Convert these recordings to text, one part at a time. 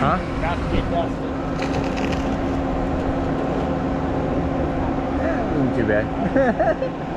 Huh? About to get dusted. Isn't too bad.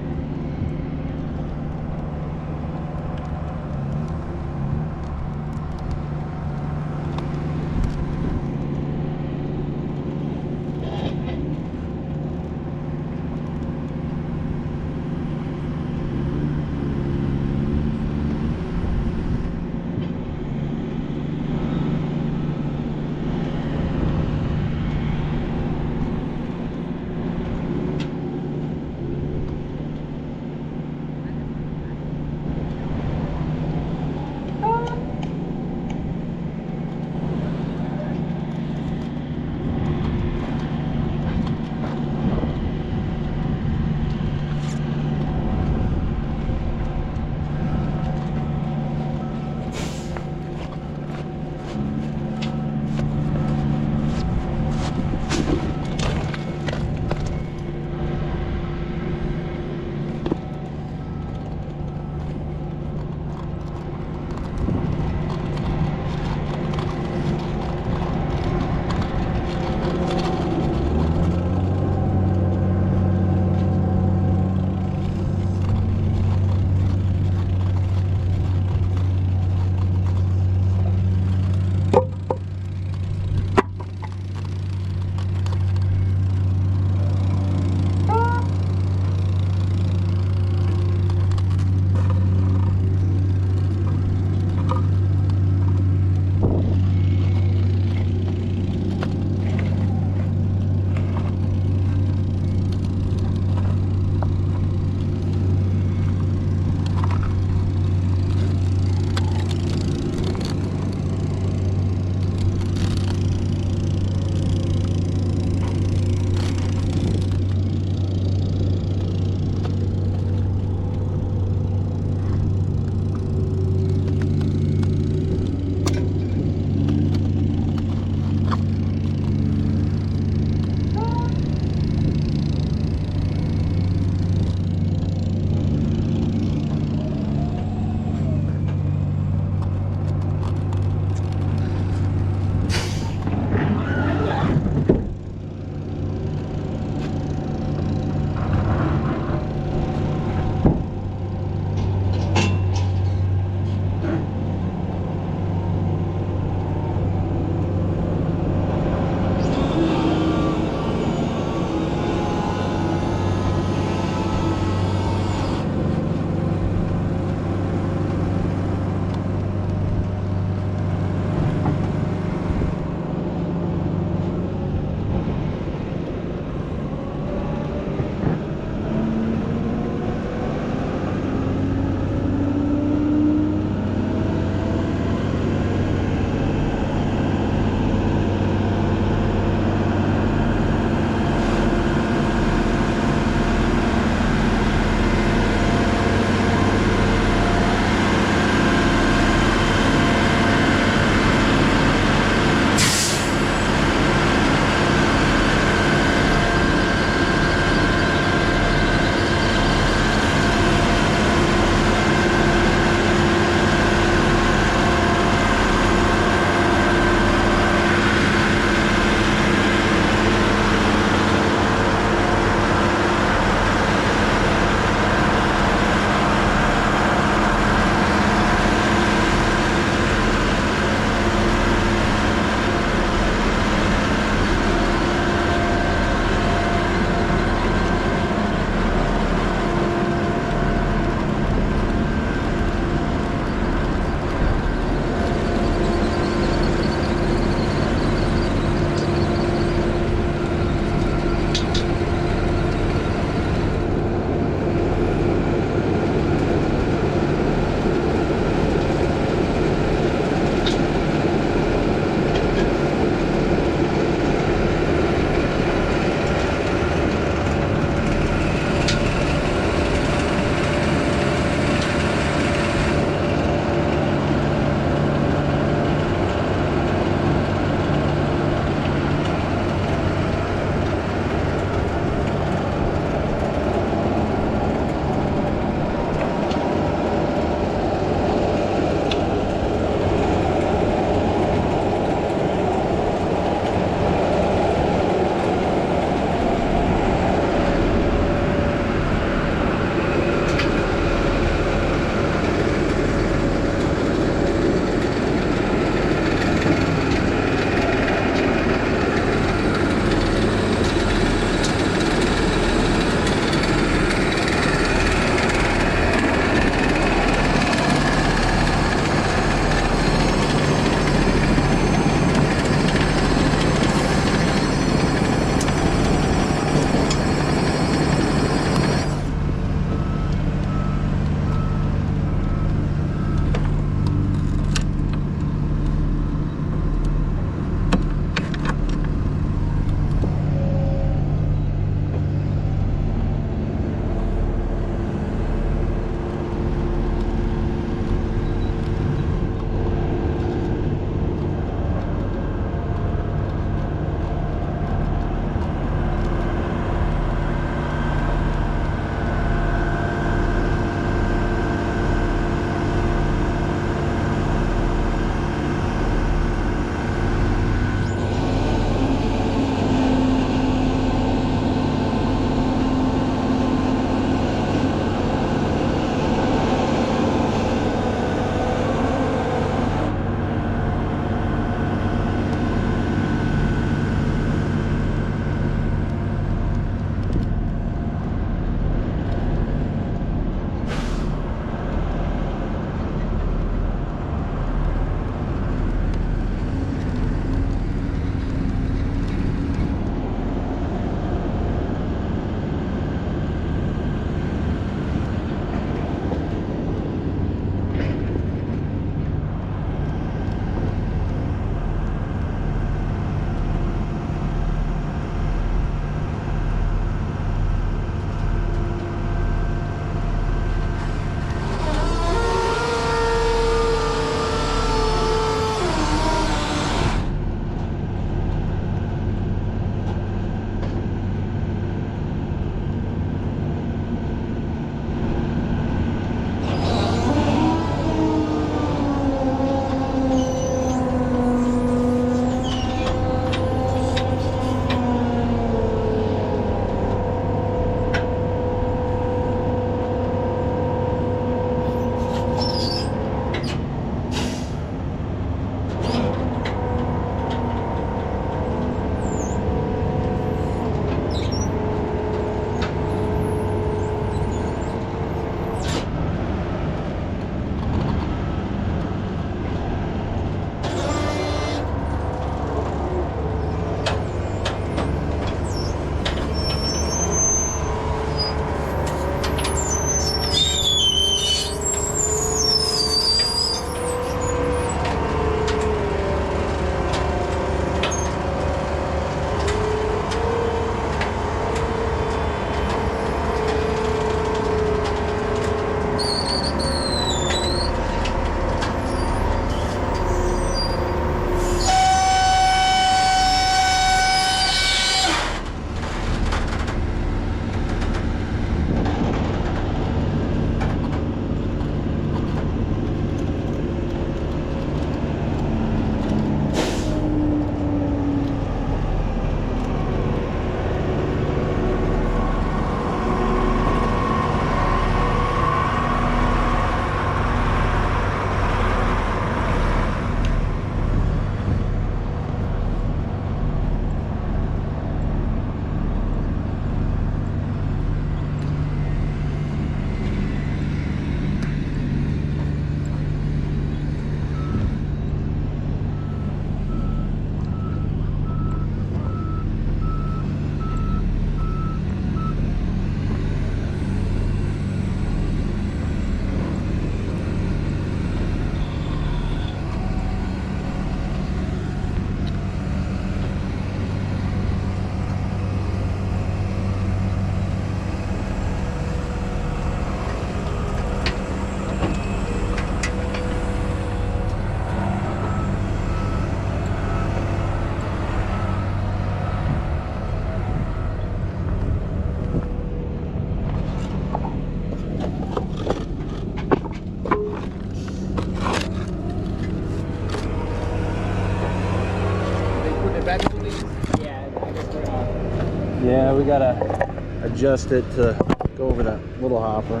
gotta adjust it to go over that little hopper.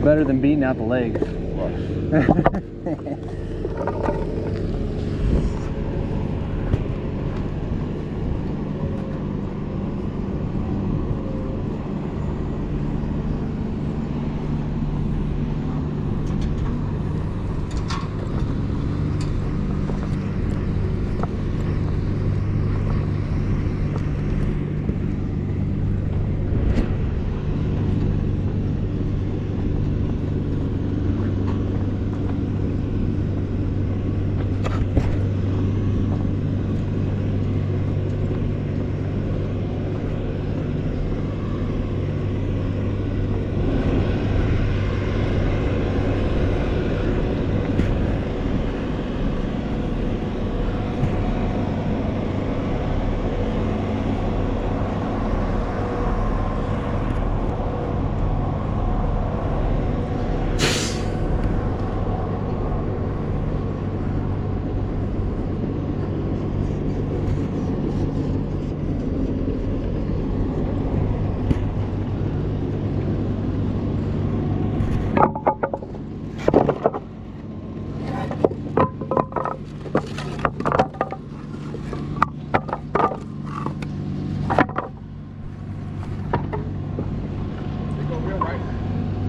Better than beating out the legs.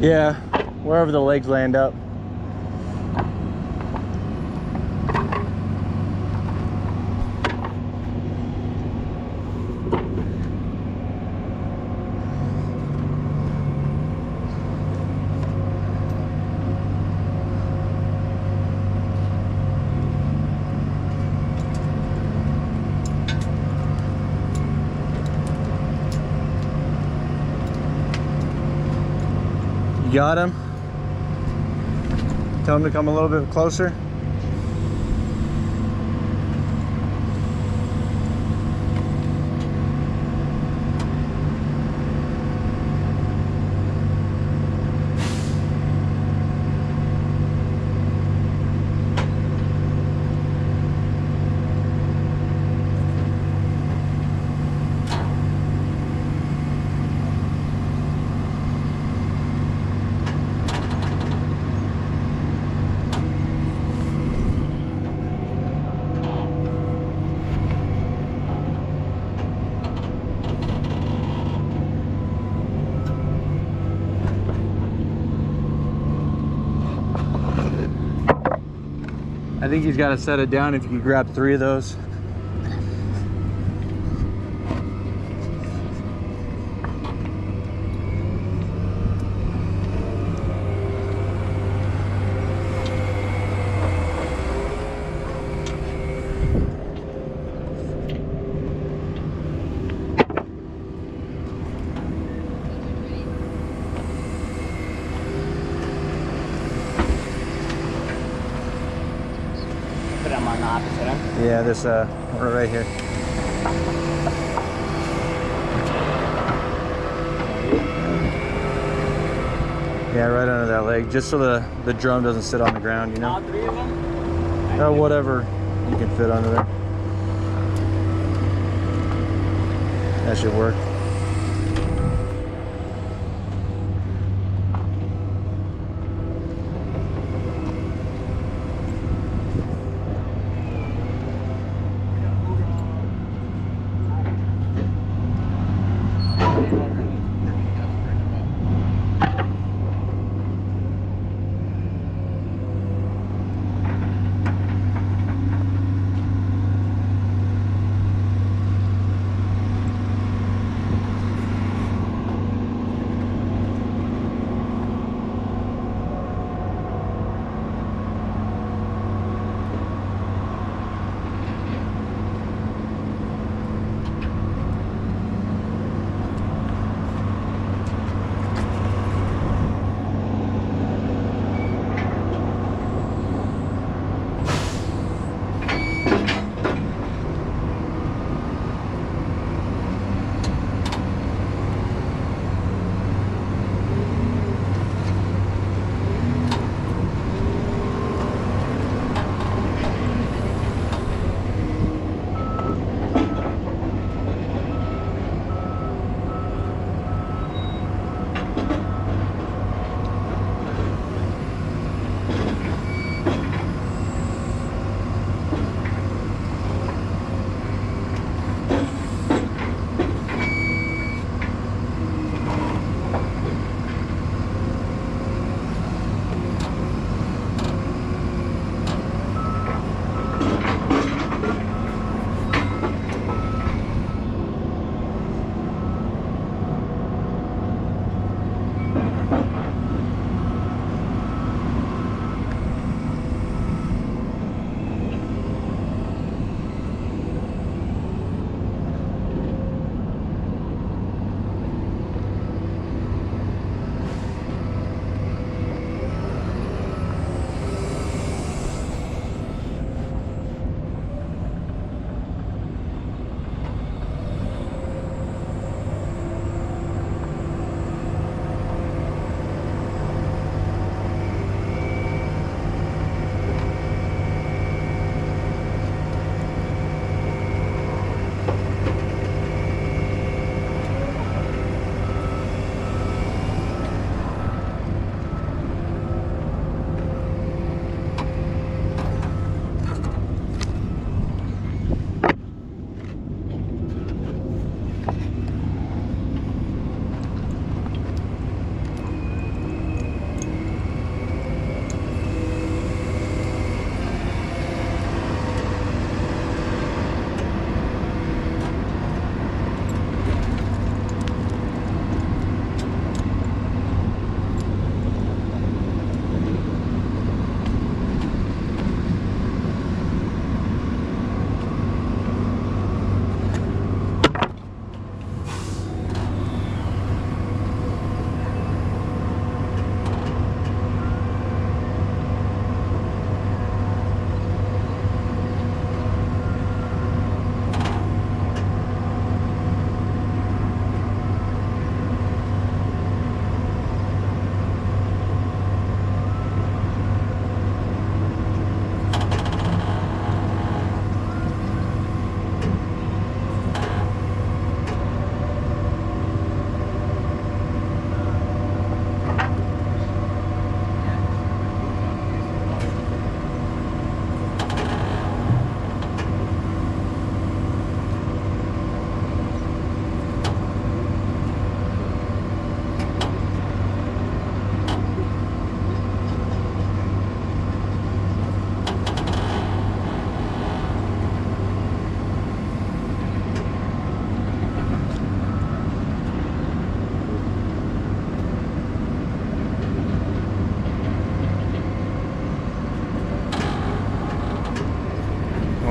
Yeah, wherever the legs land up. You got him? Tell him to come a little bit closer. I think he's got to set it down if you can grab 3 of those. Put them on the opposite end. Yeah, this right here. Yeah, right under that leg, just so the drum doesn't sit on the ground, you know? All 3 of them? Whatever you can fit under there. That should work.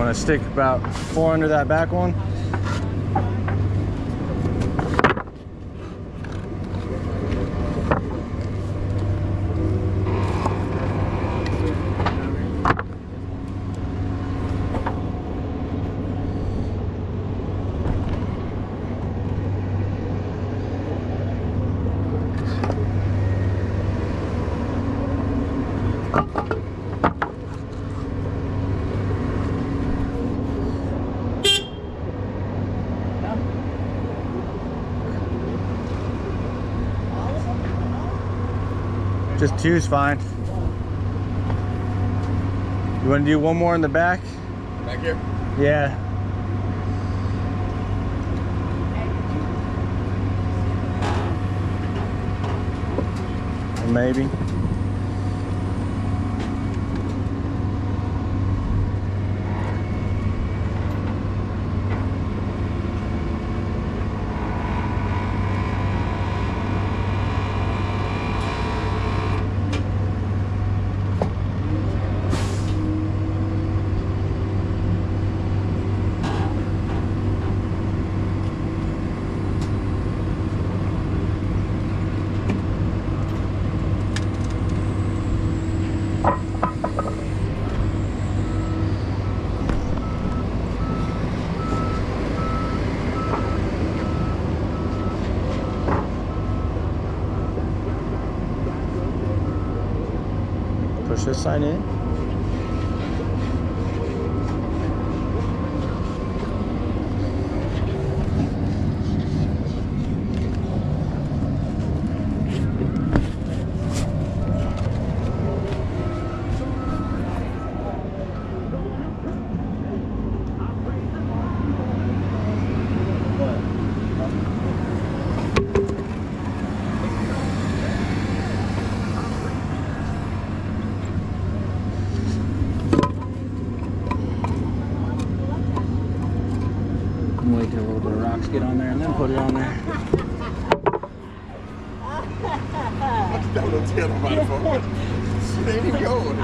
want to stick about 4 under that back one. Just 2's fine. You want to do one more in the back? Back here? Yeah. Or maybe. Push this side in. Wait till a little bit of rocks get on there and then put it on there. That was a tail on my phone. Shit ain't even going.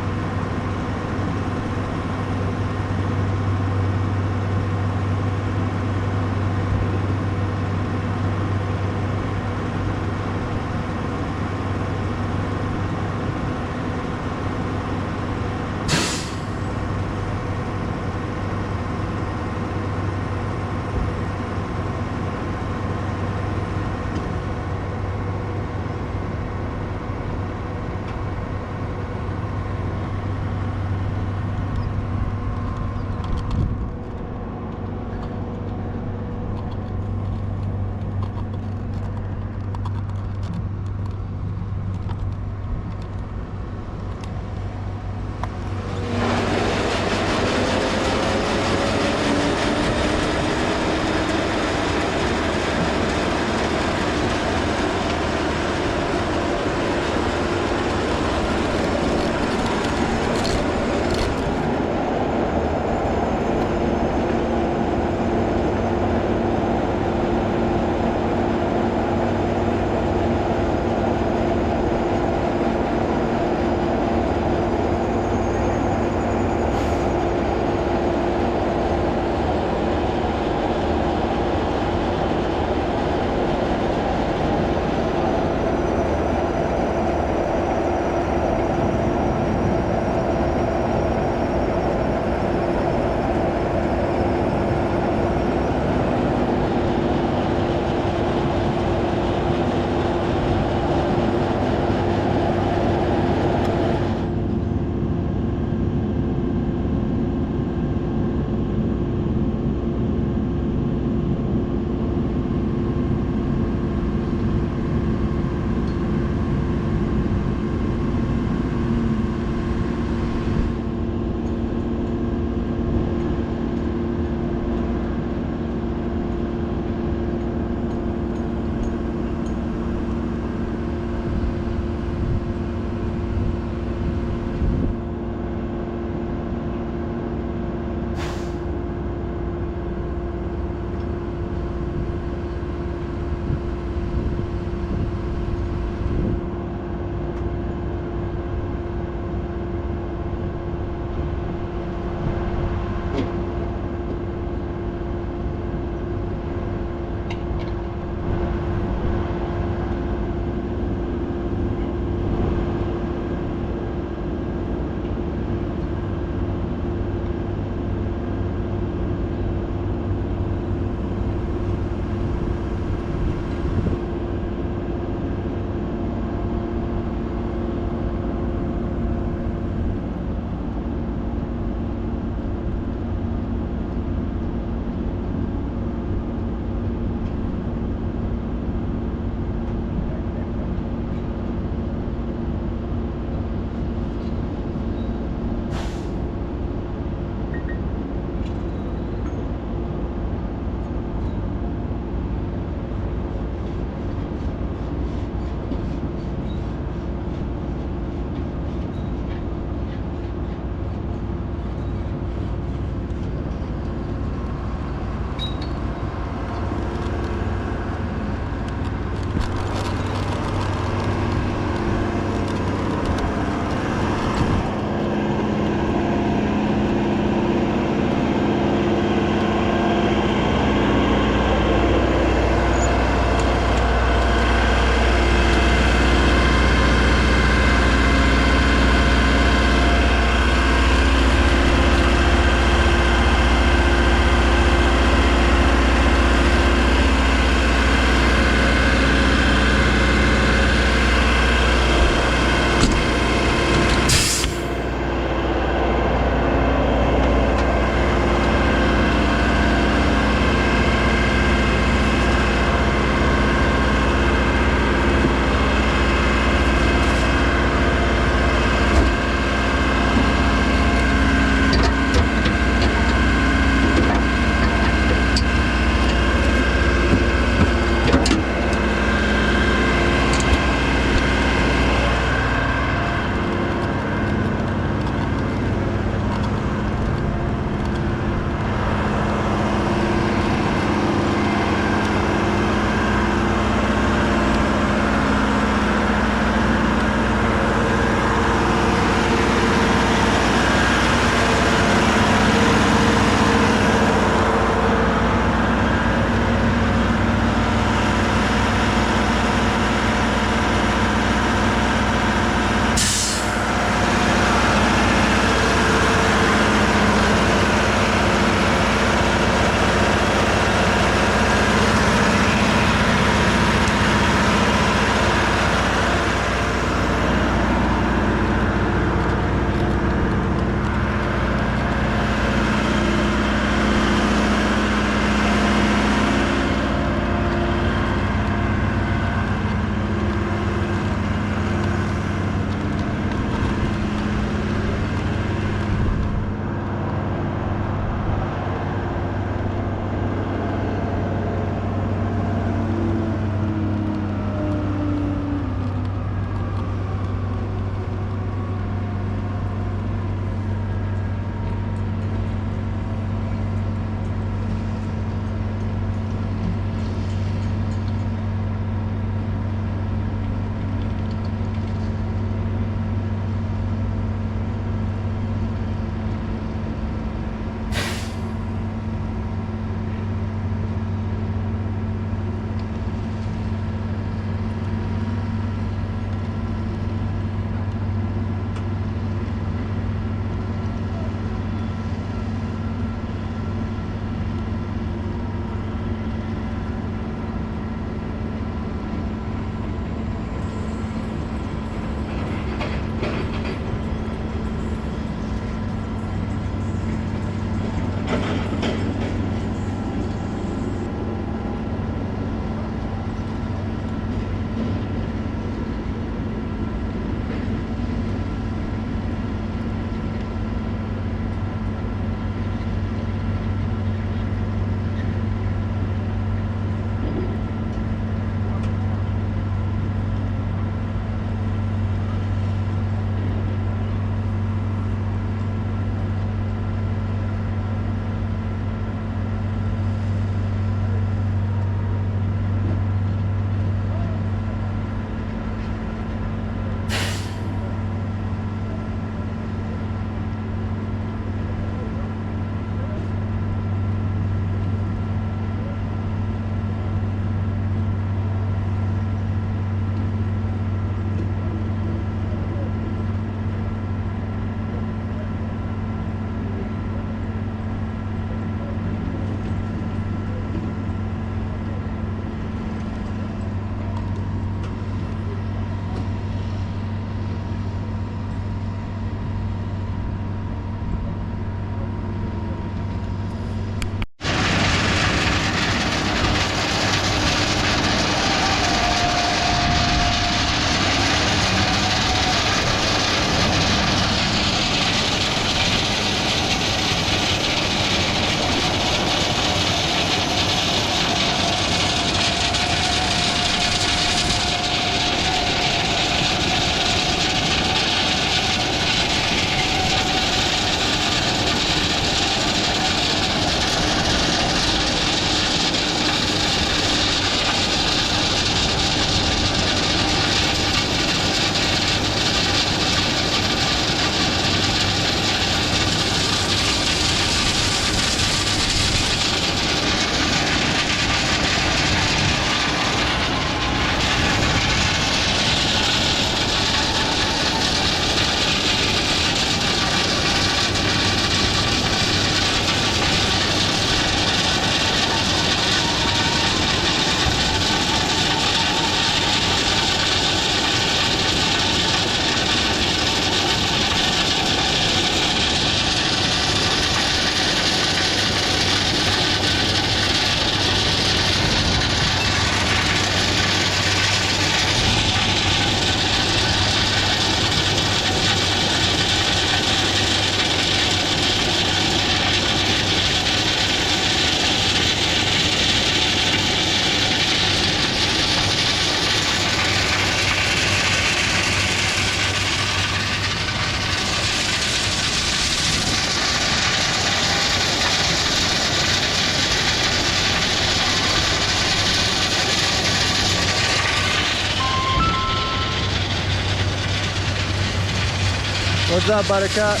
What's up, Buttercup?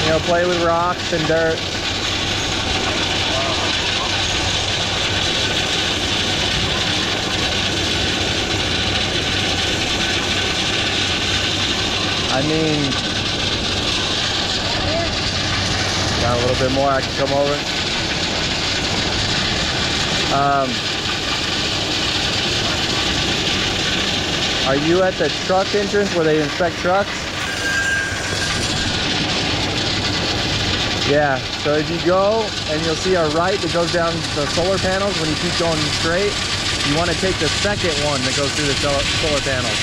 You know, play with rocks and dirt. I mean, got a little bit more I can come over. Are you at the truck entrance where they inspect trucks? Yeah, so if you go and you'll see a right that goes down the solar panels when you keep going straight, you want to take the second one that goes through the solar panels.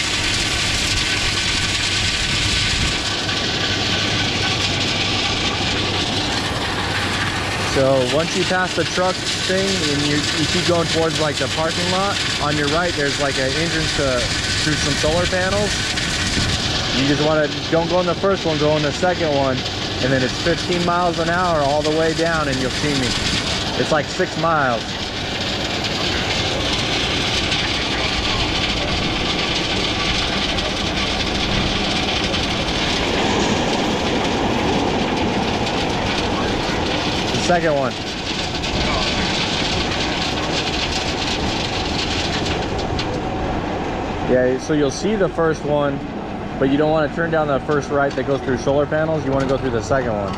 So once you pass the truck thing and you keep going towards like the parking lot, on your right there's like an entrance through some solar panels. You just want to, don't go in the first one, go in the second one, and then it's 15 miles an hour all the way down and you'll see me. It's like 6 miles. Second one. Yeah, so you'll see the first one, but you don't want to turn down the first right that goes through solar panels. You want to go through the second one.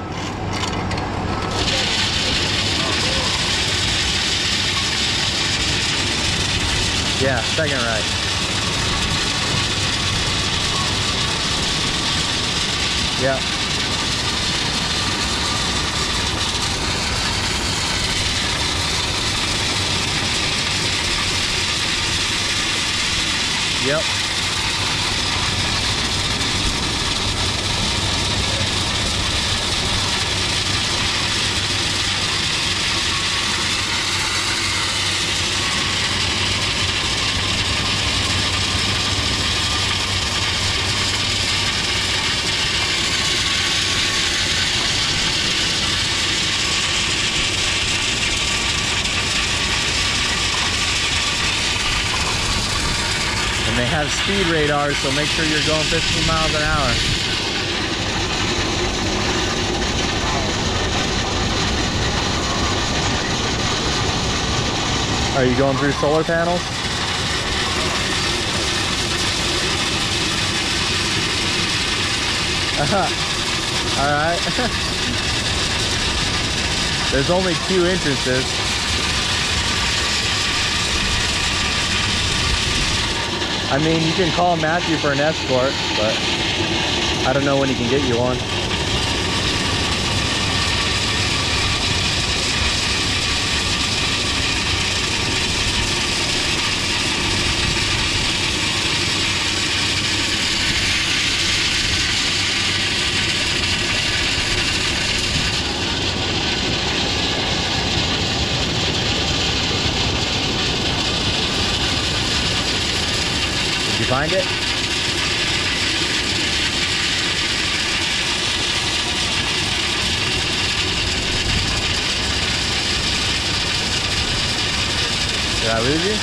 Yeah, second right. Yeah. Yep. They have speed radars, so make sure you're going 15 miles an hour. Are you going through solar panels? All right. There's only 2 entrances. I mean, you can call Matthew for an escort, but I don't know when he can get you one. Did you find it? Did I lose you?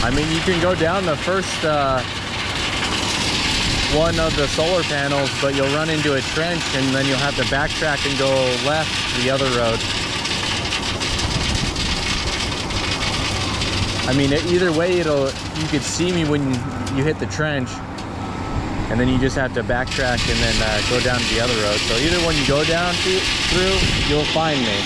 I mean, you can go down the first one of the solar panels, but you'll run into a trench and then you'll have to backtrack and go left the other road. I mean, either way, you could see me when you hit the trench, and then you just have to backtrack and then go down to the other road. So either one you go down through, you'll find me.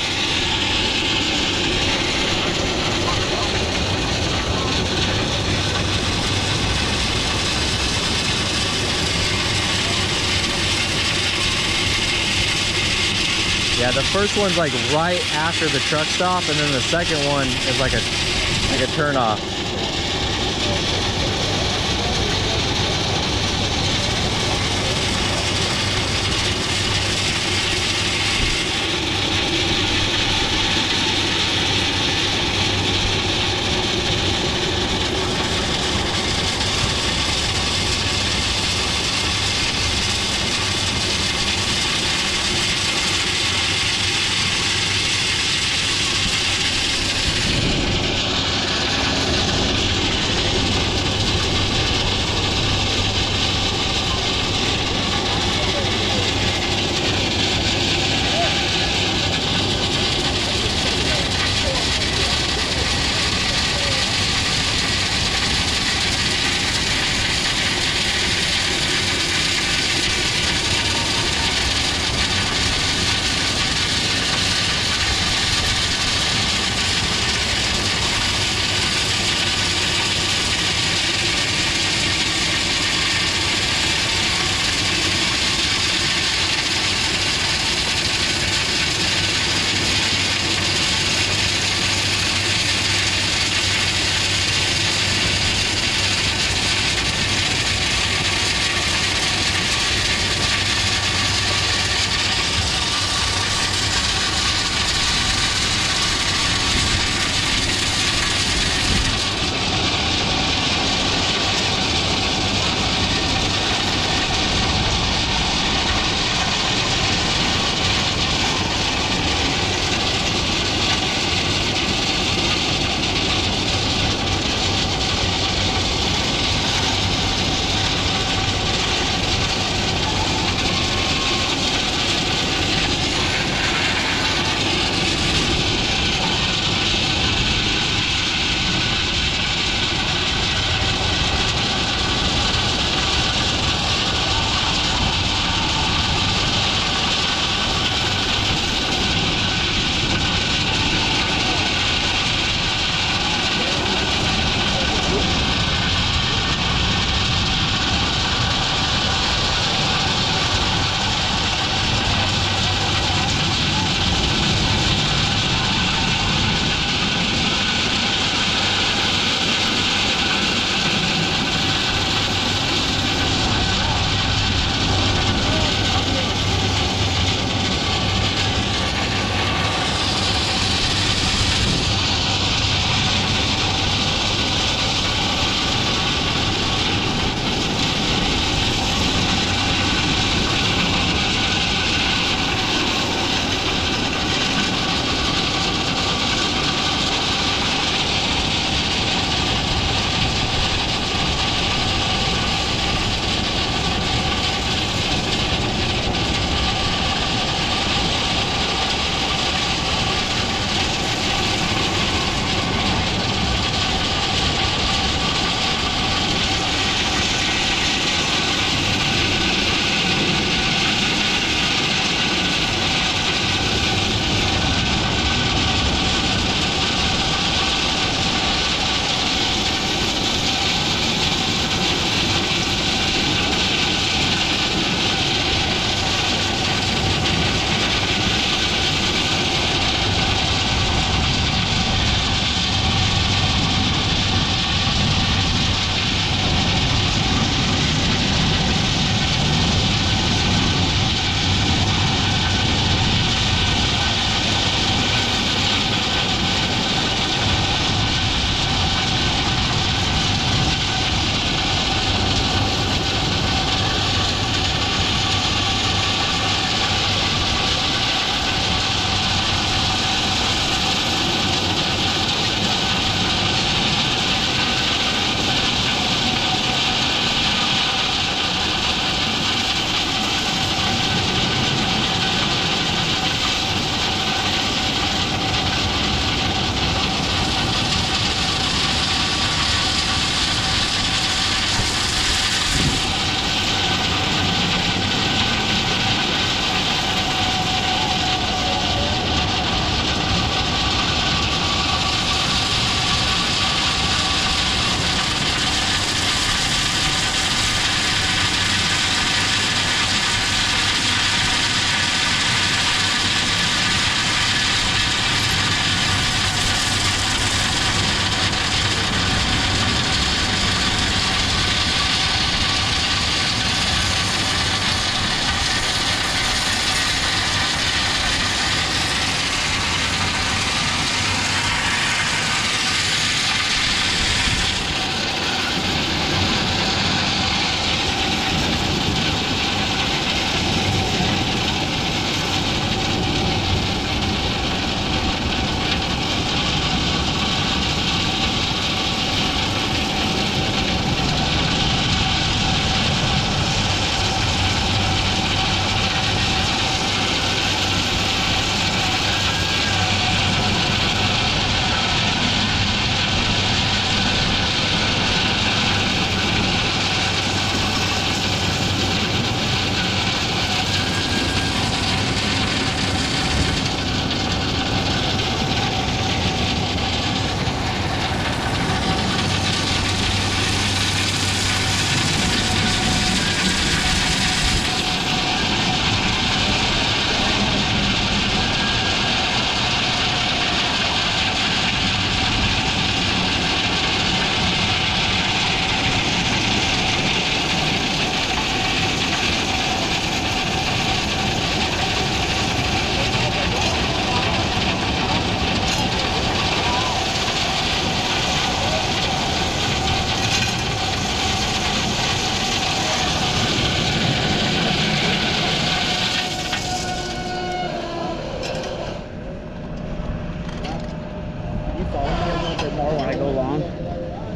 Yeah, the first one's like right after the truck stop, and then the second one is like a turn off.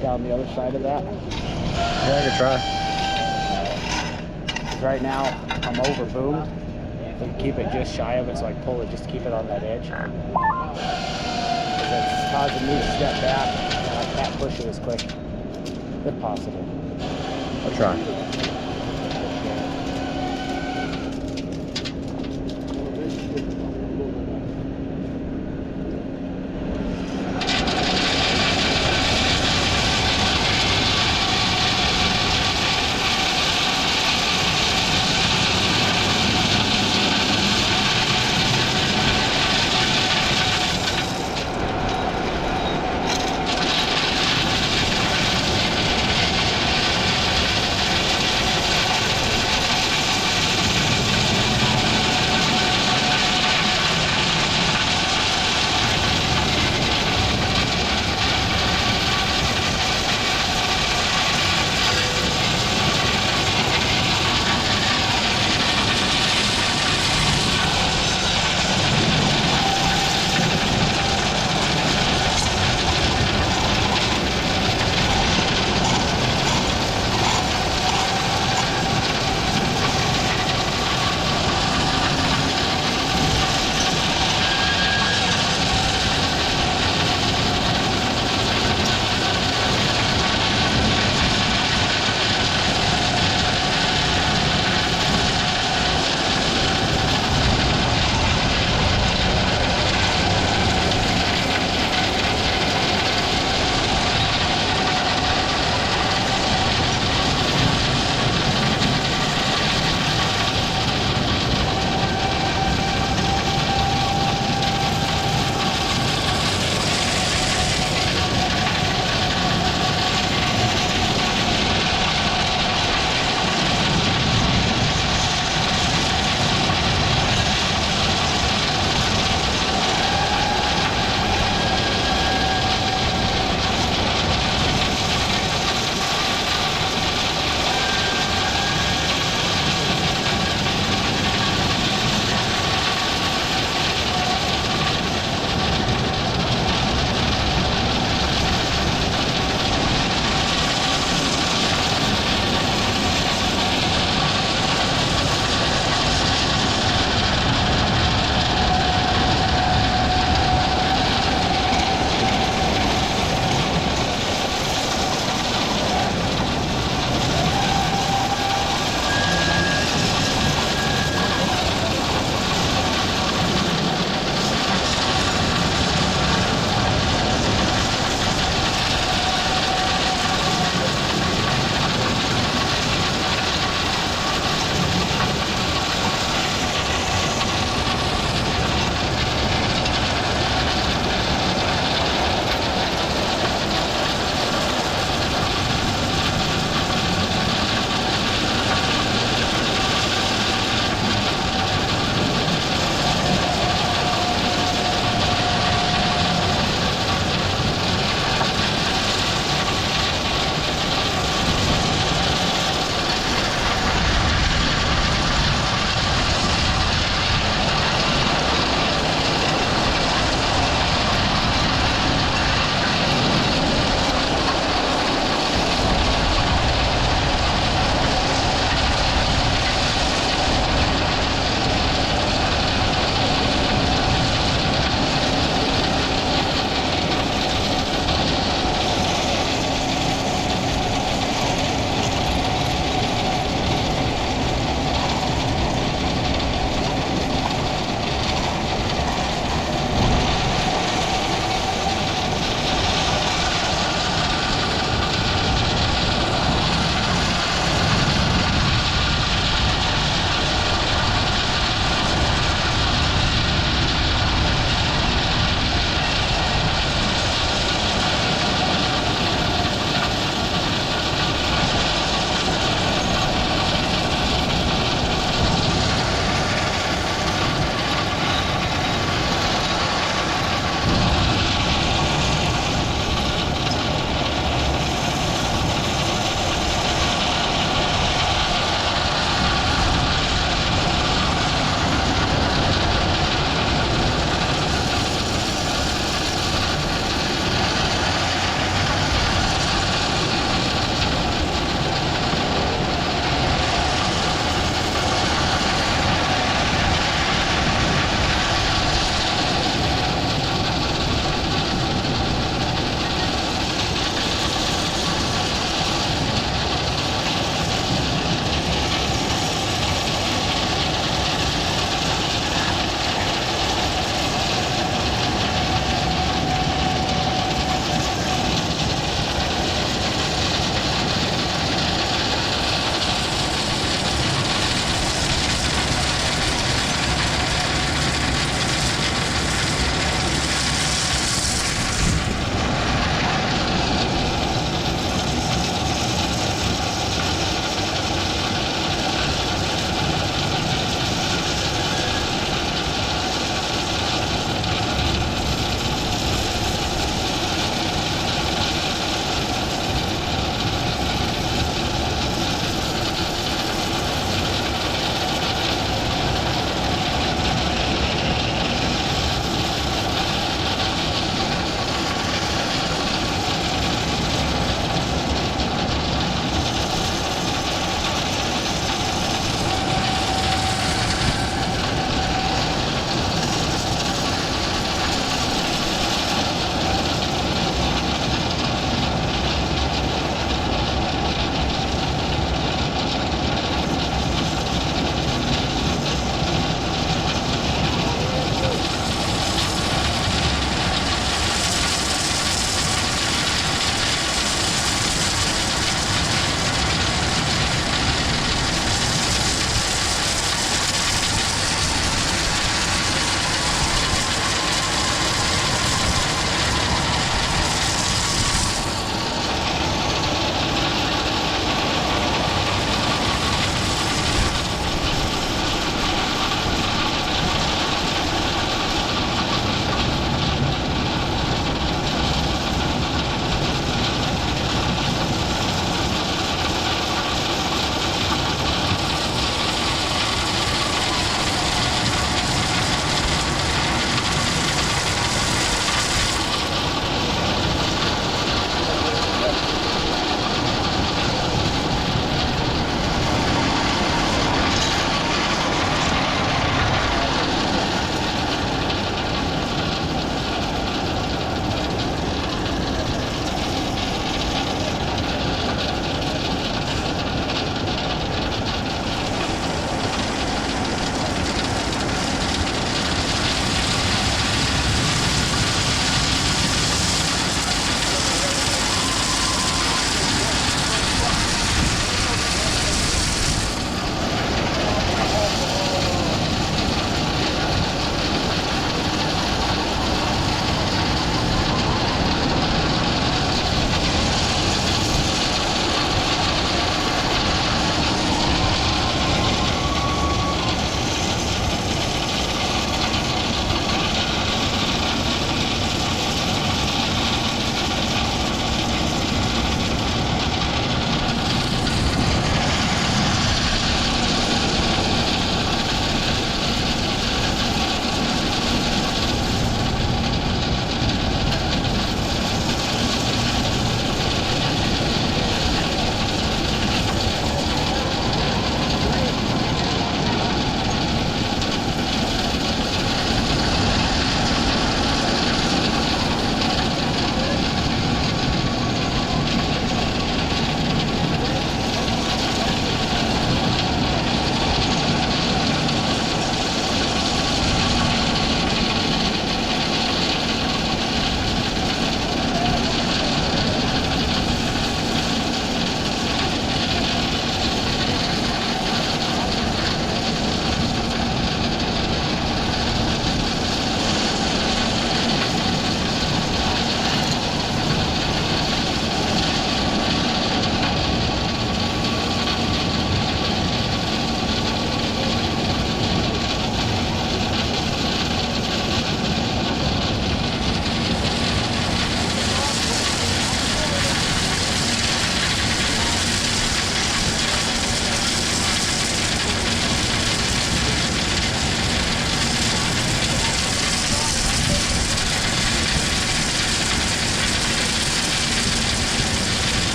down the other side of that. Yeah, I could try. 'Cause right now I'm over boomed. So keep it just shy of it, so I pull it just to keep it on that edge. 'Cause it's causing me to step back, and I can't push it as quick, if possible. I'll try.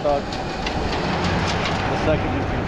stuck. The second you can.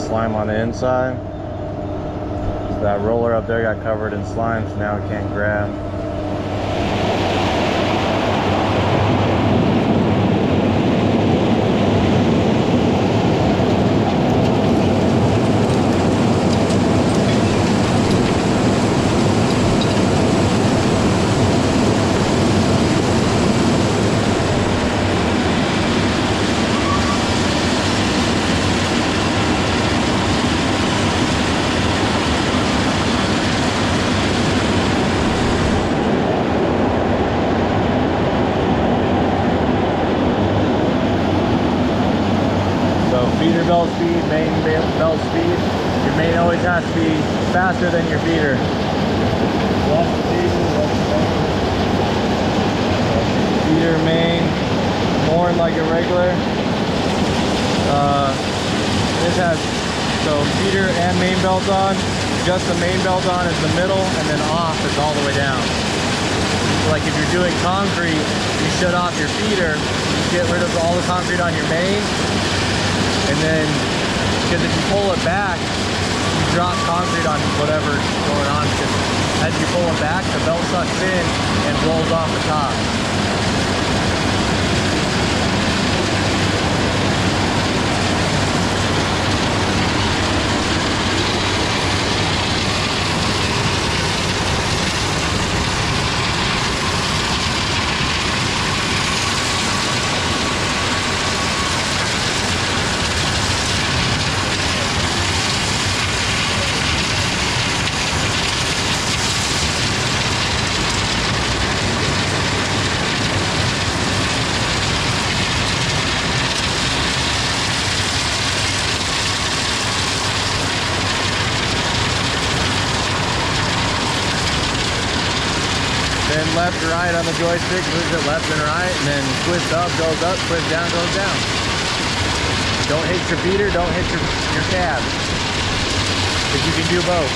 Slime on the inside. So that roller up there got covered in slime, so now it can't grab. Feeder belt speed, main belt speed. Your main always has to be faster than your feeder. Feeder main, more like a regular. This has, so feeder and main belt on. Just the main belt on is the middle, and then off is all the way down. Like if you're doing concrete, you shut off your feeder, you get rid of all the concrete on your main. And then, because if you pull it back, you drop concrete on whatever's going on. Because as you pull it back, the belt sucks in and rolls off the top. Then left or right on the joystick, moves it left and right, and then twist up, twist down, goes down. Don't hit your feeder, don't hit your cab. If you can do both.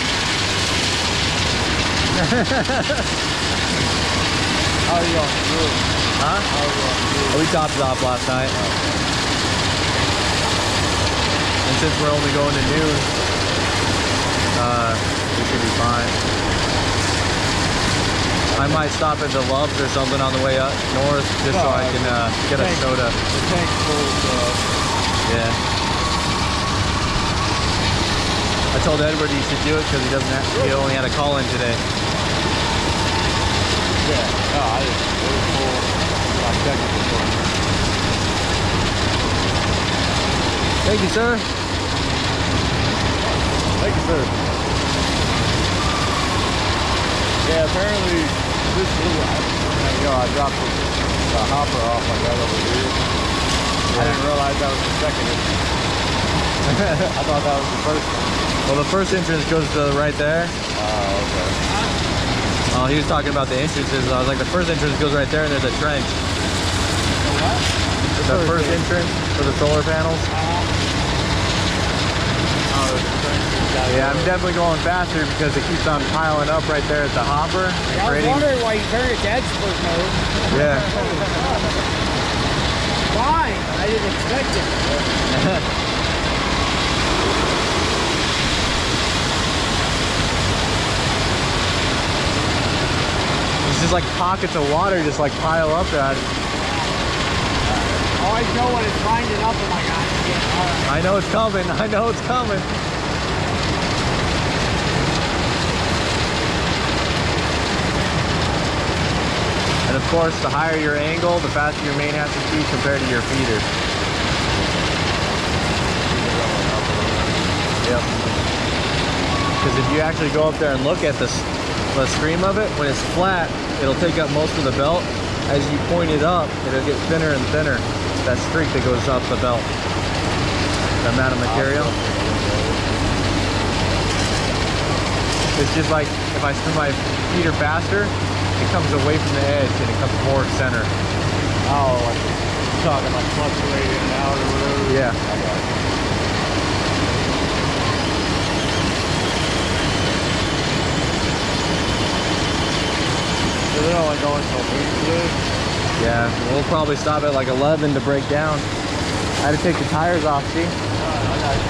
How are you on through? Huh? How are you on through? We topped it off last night. And since we're only going to noon, we should be fine. I might stop at the Loves or something on the way up north just so I can get a soda. The tank's full, Yeah. I told Edward he should do it because he only had a call in today. yeah. No, I just, it was full. I'm checking this one. Thank you, sir. Thank you, sir. Yeah, apparently this little, I dropped the hopper off like that over here. I didn't realize that was the second entrance. I thought that was the first one. Well, the first entrance goes to right there. Oh, okay. Oh, he was talking about the entrances. I was like, the first entrance goes right there, and there's a trench. What? The first entrance for the solar panels. Oh, there's a trench. Yeah, I'm definitely going faster because it keeps on piling up right there at the hopper. I was wondering why you turned it to expert mode. Yeah. Fine, I didn't expect it. It's just like pockets of water just like pile up at it. I always know when it's binding up and like, all right. I know it's coming. I know it's coming. And of course, the higher your angle, the faster your main has to be compared to your feeder. Yep. Because if you actually go up there and look at the stream of it, when it's flat, it'll take up most of the belt. As you point it up, it'll get thinner and thinner. That streak that goes up the belt. The amount of material. It's just like if I spin my feeder faster, it comes away from the edge and it comes more center. Oh, like you're talking like fluctuating in and out or whatever? Yeah. Okay. So they're only going till noon today? Yeah, we'll probably stop at like 11 to break down. I had to take the tires off, see? I got you.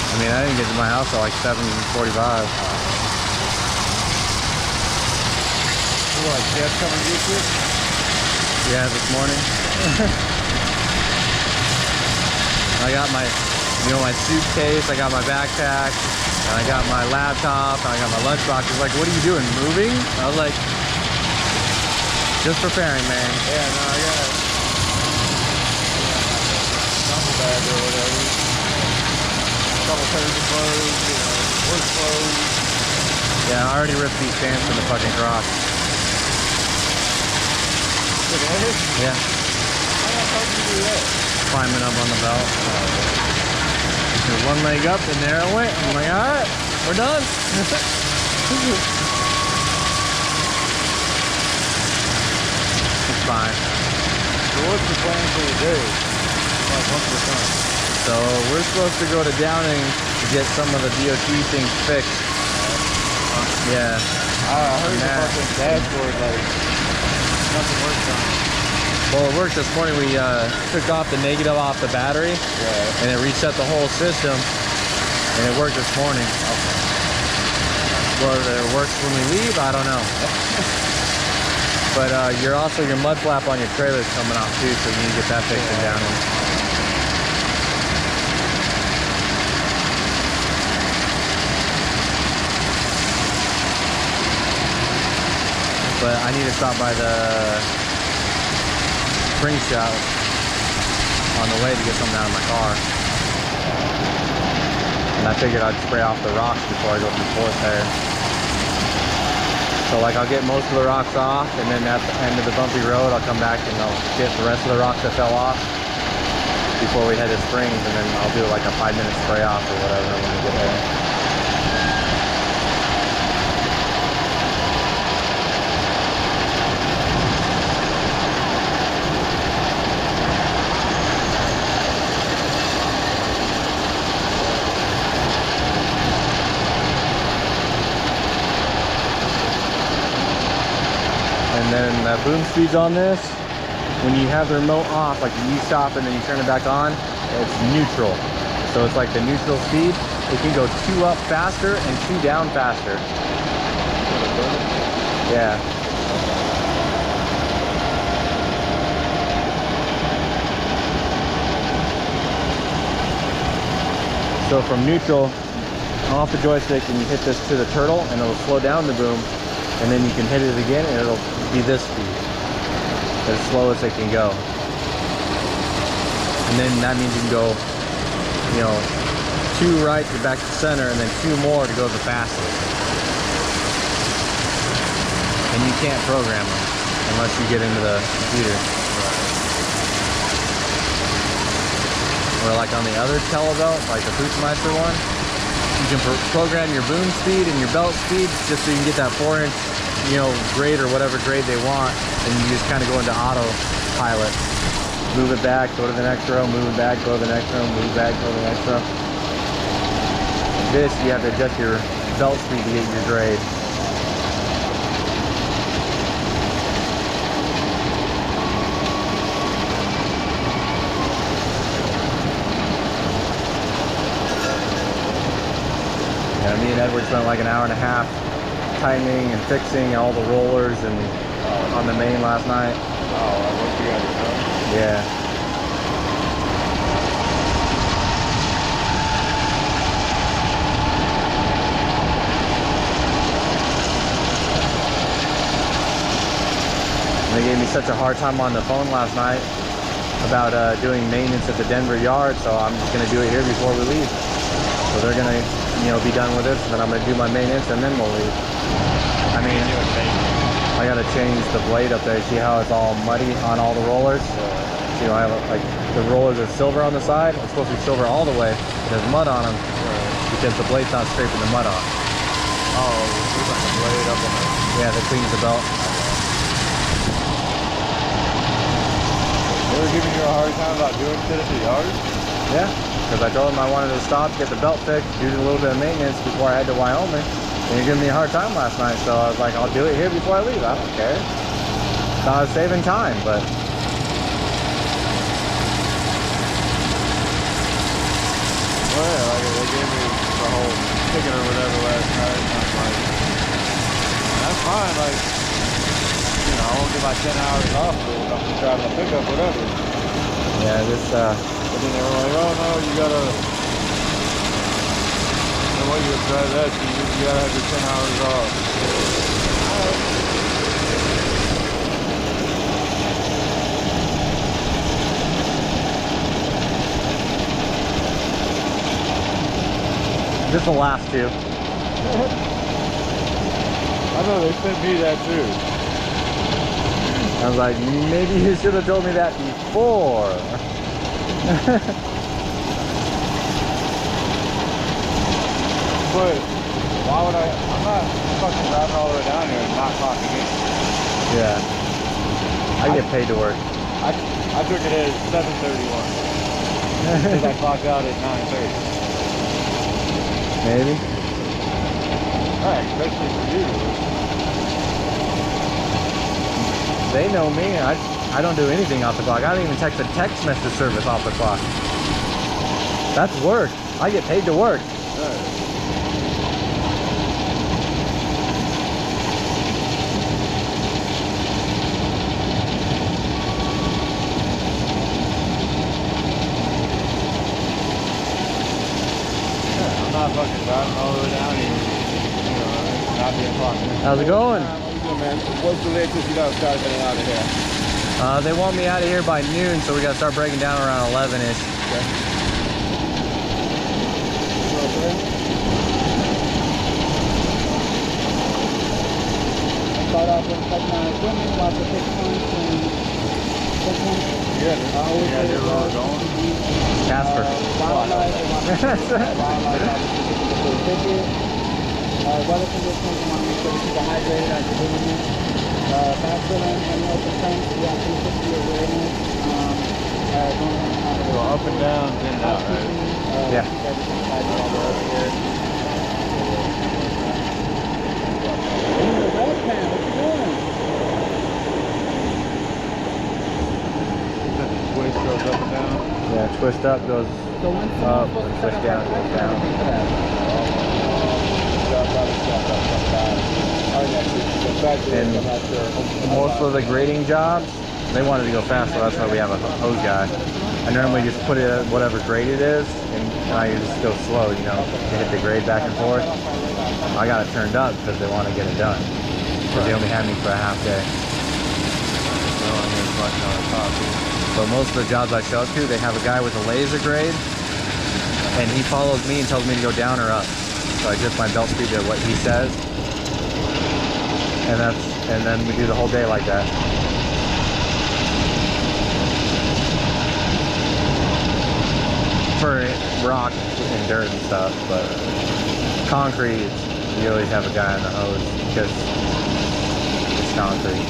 I mean, I didn't get to my house till like 7:45. Like Jeff coming to get you? Yeah, this morning. I got my, my suitcase, I got my backpack, and I got my laptop, and I got my lunchbox. He's like, what are you doing, moving? I was like, just preparing, man. Yeah, no, I got it. Duffel bag or whatever. A couple pairs of clothes, work clothes. Yeah, I already ripped these pants from the fucking crocs. Yeah. Climbing up on the belt. There's one leg up and there it went. I'm like, alright, we're done. It's fine. So what's the plan for the day? Like what's the plan? So we're supposed to go to Downing to get some of the DOT things fixed. Yeah. I heard the fucking dashboard like nothing works on it. Well, it worked this morning. We took off the negative off the battery, and it reset the whole system, and it worked this morning. Whether it works when we leave, I don't know. But your mud flap on your trailer is coming off too, so you need to get that fixed and down. But I need to stop by the spring shop on the way to get something out of my car. And I figured I'd spray off the rocks before I go through fourth there. So like I'll get most of the rocks off, and then at the end of the bumpy road I'll come back and I'll get the rest of the rocks that fell off before we head to Springs, and then I'll do like a 5-minute spray off or whatever when we get there. And then the boom speeds on this, when you have the remote off, like you stop and then you turn it back on, it's neutral. So it's like the neutral speed. It can go 2 up faster and 2 down faster. Yeah. So from neutral, off the joystick, and you hit this to the turtle and it'll slow down the boom. And then you can hit it again and it'll be this speed, as slow as it can go. And then that means you can go, 2 right to back to center, and then 2 more to go the fastest. And you can't program them unless you get into the computer. Or like on the other telebelt, like the Fuchsmeister one, you can program your boom speed and your belt speed just so you can get that 4-inch, grade or whatever grade they want, and you just kind of go into autopilot. Move it back, go to the next row, move it back, go to the next row, move it back, go to the next row. This, you have to adjust your belt speed to get your grade. spent like an hour and a half tightening and fixing all the rollers and on the main last night. Oh, I hope you guys are done. Yeah. They gave me such a hard time on the phone last night about doing maintenance at the Denver yard, so I'm just gonna do it here before we leave. So they're gonna, you know, be done with this, and then I'm gonna do my maintenance, and then we'll leave. I mean, I gotta change the blade up there. See how it's all muddy on all the rollers? So, you know, I have like the rollers are silver on the side. It's supposed to be silver all the way. There's mud on them because the blade's not scraping the mud off. Oh, there's like a blade up on it. Yeah, that cleans the belt. They were giving you a hard time about doing shit at the yard? Yeah, because I told them I wanted to stop, get the belt fixed, do a little bit of maintenance before I head to Wyoming. And you're giving me a hard time last night, so I was like, I'll do it here before I leave. I don't care. Thought I was saving time, but Well, yeah, like they gave me the whole ticket or whatever last night, and I'm like, that's fine, like, you know, I won't get my 10 hours off, but I'm just driving a pickup, whatever. yeah, this But then they were like, oh no, you gotta, I want you to drive that, you gotta have your 10 hours off. Just the last two. I know, they sent me that too. I was like, maybe you should have told me that before. But why would I'm not fucking driving all the way down here and not clocking in. Yeah. I get paid to work. I took it as 7:31 because I clocked out at 9:30. Maybe. Alright, especially for you. They know me. I don't do anything off the clock. I don't even text a text message service off the clock. That's work. I get paid to work. I'm not fucking driving all the way down here. You know, not being clocked in. How's it going? How you doing, man? What's the latest you got started getting out of here? They want me out of here by noon, so we gotta start breaking down around 11-ish. Okay. Start off with cutting equipment, watch the pick points and Yeah, yeah, they're all going. Casper. wildlife, they want to wildlife, obviously, this is a ticket. Weather conditions, we want to make sure we keep it hydrated as we're doing it. Fast filling, any open tanks, we want 360 awareness. So up and down, in and out, right? Yeah. Keep everything hydrated all over here. Ooh, the red pan, what you doing? Twist goes up and down. Yeah, twist up goes So once up, and twist down goes down. And most of the grading jobs, they wanted to go fast, so that's why we have a hose guy. I normally just put it at whatever grade it is, and I just go slow, you know, to hit the grade back and forth. I got it turned up because they want to get it done. Because they only had me for a half day. So most of the jobs I show up to, they have a guy with a laser grade, and he follows me and tells me to go down or up. So I adjust my belt speed to what he says, and then we do the whole day like that. For rock and dirt and stuff, but concrete, you always have a guy on the hose because it's concrete.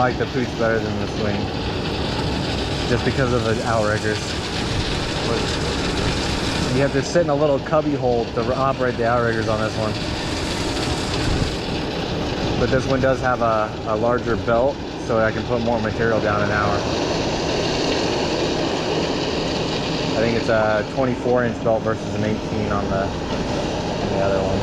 like the Pooch better than the Swing. Just because of the outriggers. You have to sit in a little cubby hole to operate the outriggers on this one. But this one does have a larger belt, so I can put more material down an hour. I think it's a 24-inch belt versus an 18 on the other one.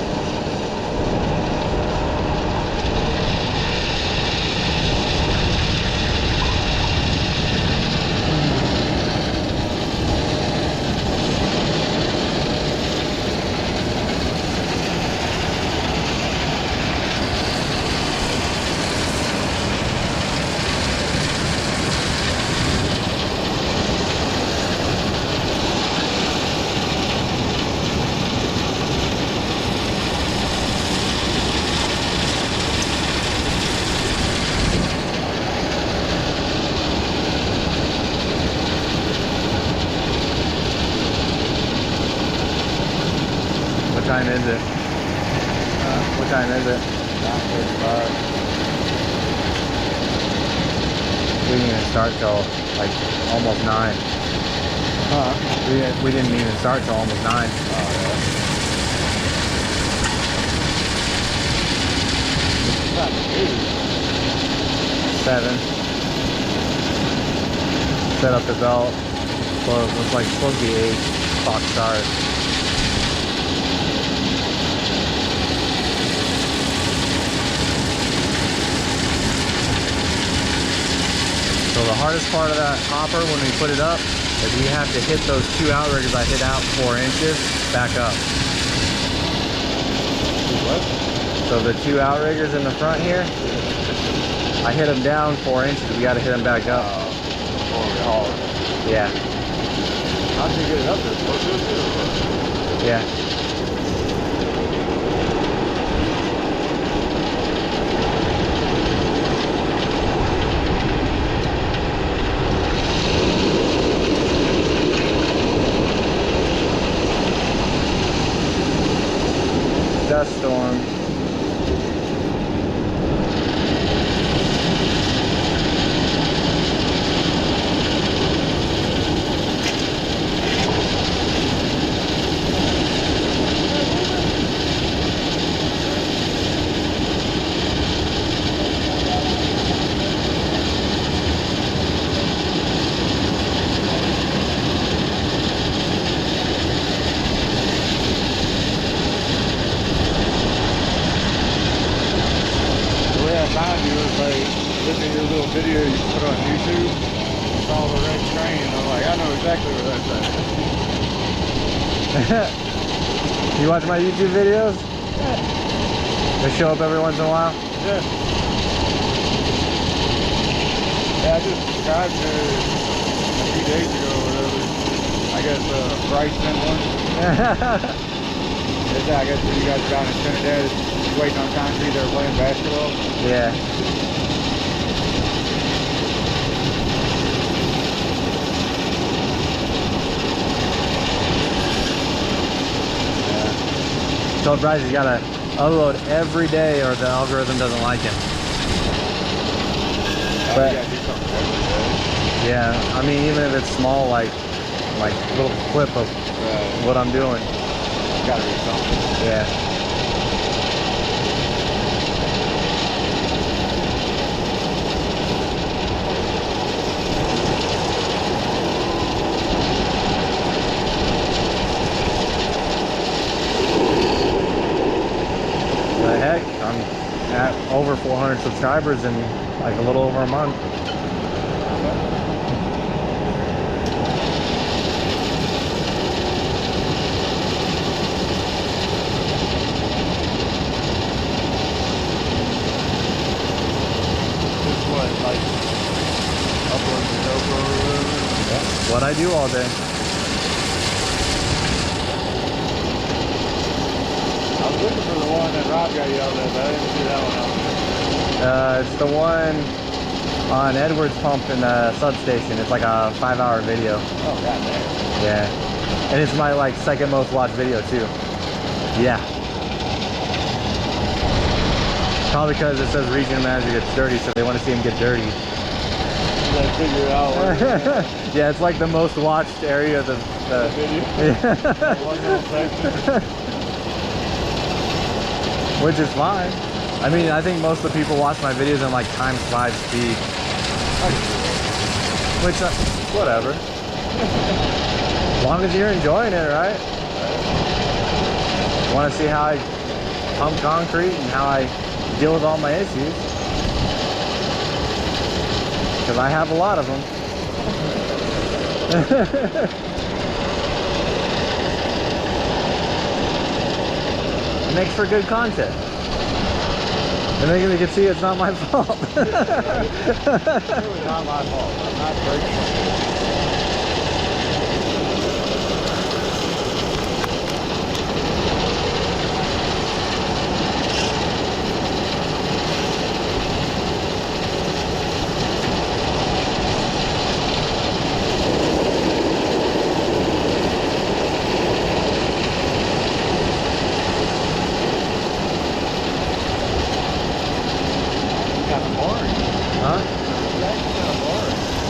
What time is it? What time is it? 9:45. We didn't even start till like almost 9. We didn't even start till almost 9. Seven. Set up the belt. So it was like supposed to be 8 o'clock start. So the hardest part of that hopper when we put it up is we have to hit those 2 outriggers I hit out 4 inches back up. What? So the 2 outriggers in the front here, I hit them down 4 inches. We got to hit them back up. Yeah. How'd you get it up there? Yeah. Dust storm. Looking at your little video you put on YouTube, saw the red train, and I'm like, I know exactly where that's at. You watch my YouTube videos? Yeah. They show up every once in a while? Yeah. Yeah, I just subscribed to it a few days ago or whatever. I guess Bryce sent one. I guess when you guys down in Trinidad, waiting on concrete, they were playing basketball. Yeah. Told Bryce he's gotta upload every day or the algorithm doesn't like him. But yeah, I mean even if it's small, like little clip of what I'm doing. Gotta be something. Yeah. The heck, I'm at over 400 subscribers in like a little over a month. What I do all day. I was looking for the one that Rob got yelled at, but I didn't see that one out there. It's the one on Edwards Pump in the substation. It's like a 5-hour video. Oh, goddamn. Yeah. And it's my like second most watched video too. Yeah. Probably because it says region manager gets dirty, so they want to see him get dirty. I figure it out. Yeah, it's like the most watched area of the video. Yeah. One little section. Which is fine. I mean, I think most of the people watch my videos in like ×5 speed. Which, whatever. As long as you're enjoying it, right? Want to see how I pump concrete and how I deal with all my issues. Because I have a lot of them. It makes for good content. And then you can see it's not my fault. It's really not my fault. I'm not breaking it.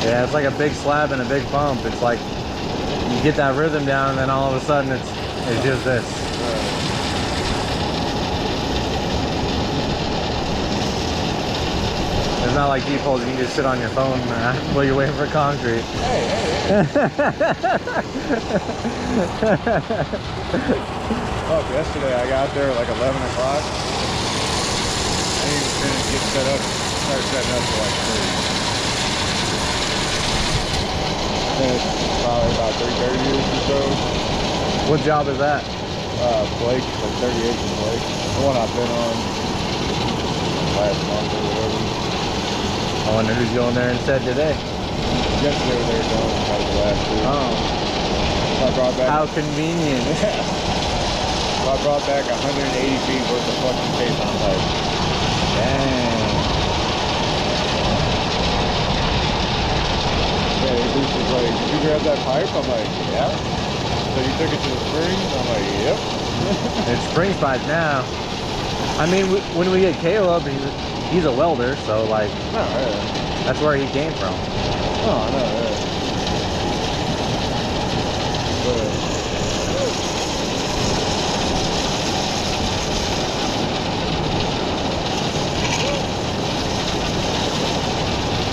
Yeah, it's like a big slab and a big pump. It's like you get that rhythm down, and then all of a sudden it's just this. It's not like deep holes. You can just sit on your phone while you're waiting for concrete. Hey. Fuck, yesterday I got there at like 11 o'clock. I didn't even finish getting set up. Started setting up for like 3. Finished probably about 3:30 or so. What job is that? Blake, like 38 in Blake. The one I've been on last month or whatever. I wonder who's going there instead today. Yesterday they were done like the last 2. Oh. So I brought back. How convenient. So I brought back 180 feet worth of fucking tape on pipe. Dang. Yeah, he was like, did you grab that pipe? I'm like, yeah. So you took it to the springs? I'm like, yep. It's spring pipe now. I mean, when we get Caleb, he's a welder, so like, Oh, yeah. that's where he came from. Oh, I know, yeah. But,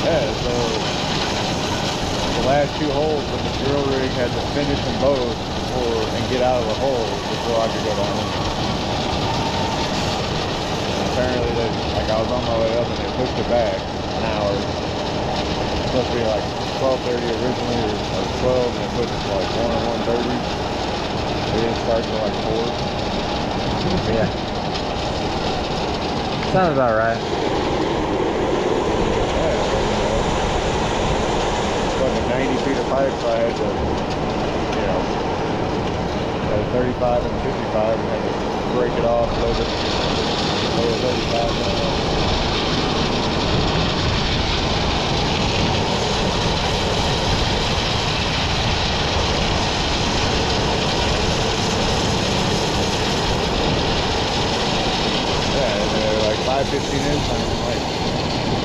yeah, so the last 2 holes with the drill rig had to finish them both and get out of the hole before I could go down. And apparently, like I was on my way up and they pushed it back an hour. It's supposed to be like 12:30 originally or 12, and they pushed it to like 1 or 1:30. They didn't start till like 4. Yeah. Sounds about right. Fucking 90 feet of pipe, so I had to, you know, at 35 and 55, I had to break it off, load it 35 now. Yeah, and they're like 5/15 inch, and I'm like,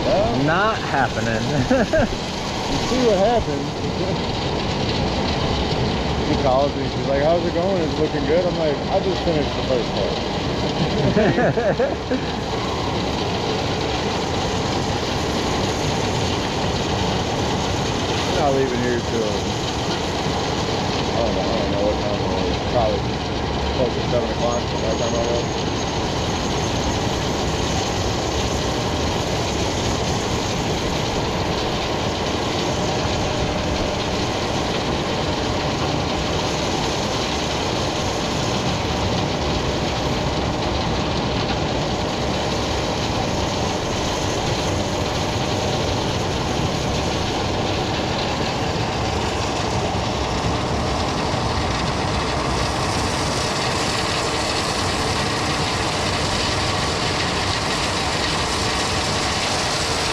well, Not happening. you see what happens. He calls me, she's like, how's it going? It's looking good? I'm like, I just finished the first part. I'm not leaving here till, I don't know what time it was. Probably close to 7 o'clock by the time I left.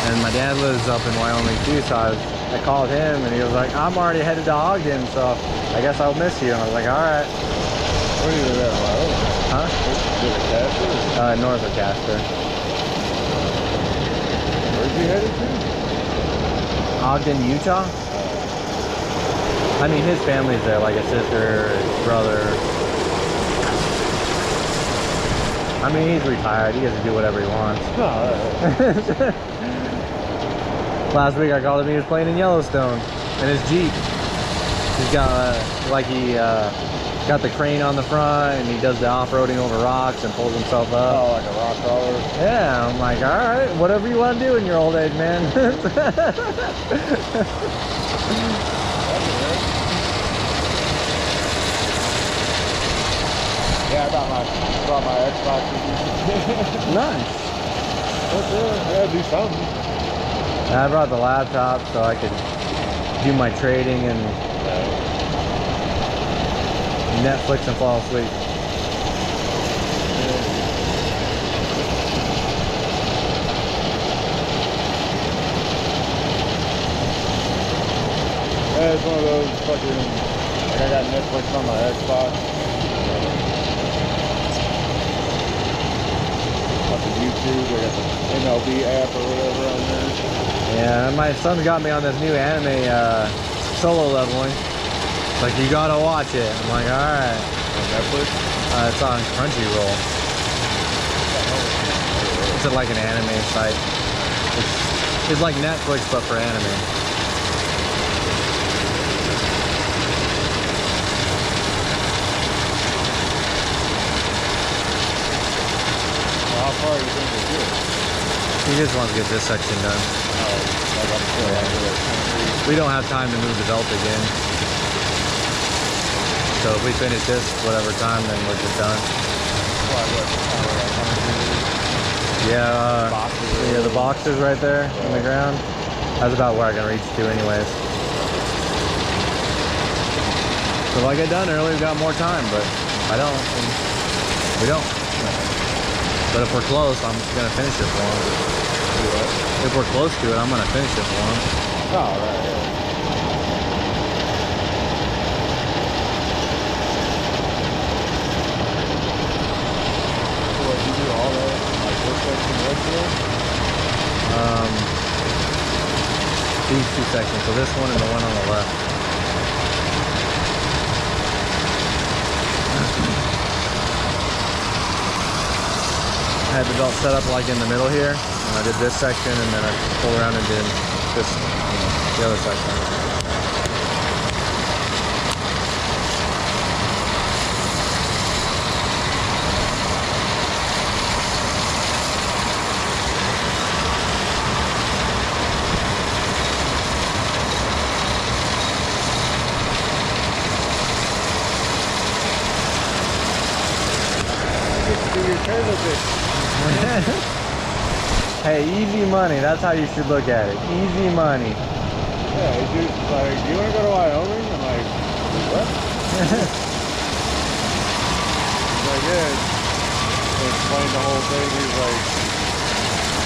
And my dad lives up in Wyoming too, so I called him and he was like, I'm already headed to Ogden, so I guess I'll miss you. And I was like, all right. Where do you live at, Wyoming? Huh? Is it Casper? North of Casper. Where's he headed to? Ogden, Utah. I mean, his family's there, like his sister, his brother. I mean, he's retired. He gets to do whatever he wants. Last week I called him, he was playing in Yellowstone in his Jeep. He's got, got the crane on the front, and he does the off-roading over rocks and pulls himself up. Oh, like a rock crawler? Yeah, I'm like, all right, whatever you want to do in your old age, man. Yeah, I brought my Xbox with me. Nice. That's it. I gotta do something. I brought the laptop so I could do my trading and Netflix and fall asleep. Yeah, it's one of those fucking, like I got Netflix on my Xbox. Got the YouTube, I got the MLB app or whatever on there. Yeah, my son got me on this new anime solo leveling. It's like, you gotta watch it. I'm like, alright. On Netflix? It's on Crunchyroll. It's like an anime site. It's like Netflix but for anime. How far are you think it's good? He just wants to get this section done. We don't have time to move the belt again. So if we finish this whatever time, then we're just done. Yeah, yeah, the boxes right there in the ground. That's about where I can reach to anyways. So if I get done early, we've got more time, but if I don't, we don't. But if we're close, I'm gonna finish it for him. If we're close to it, I'm gonna finish it for him. Oh, right, yeah. So what, you do all that, like this section right there? These two sections, so this one and the one on the left. I had the belt set up like in the middle here, and I did this section, and then I pulled around and did this, the other section. 60 your turbo bit. Hey, easy money. That's how you should look at it. Easy money. Yeah, he's just like, do you want to go to Wyoming? I'm like, what? He's like, yeah. He explained the whole thing. He's like,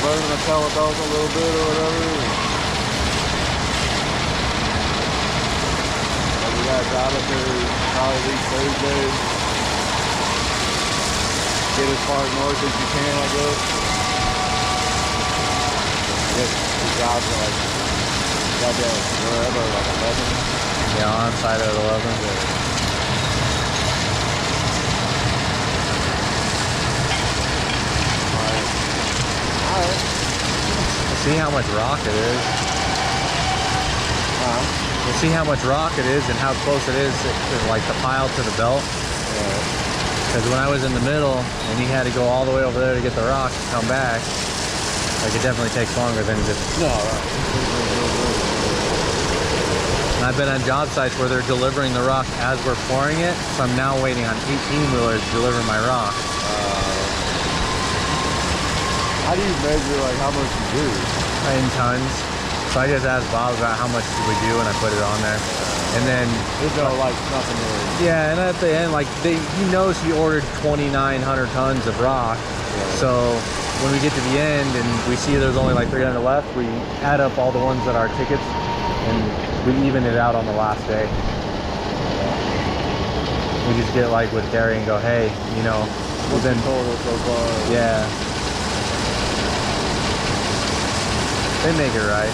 learning to tell about a little bit or whatever. Like, we got a job up there probably these Thursdays. Get as far north as you can, I guess. Yes, the jobs are like, got that wherever, like 11. Yeah, on side of 11. Alright. See how much rock it is. You see how much rock it is and how close it is to like the pile to the belt. Because when I was in the middle and he had to go all the way over there to get the rock and come back, like it definitely takes longer than just. No, right. And I've been on job sites where they're delivering the rock as we're pouring it, so I'm now waiting on 18-wheelers to deliver my rock. How do you measure like how much you do? In tons. So I just asked Bob about how much we do and I put it on there. And then There's no like nothing really. yeah, and at the end, like he knows he ordered 2,900 tons of rock. So when we get to the end and we see there's only like 300 left, we add up all the ones that are tickets and we even it out on the last day. We just get like with Gary and go, hey, you know, What's the total so far? yeah. They make it right.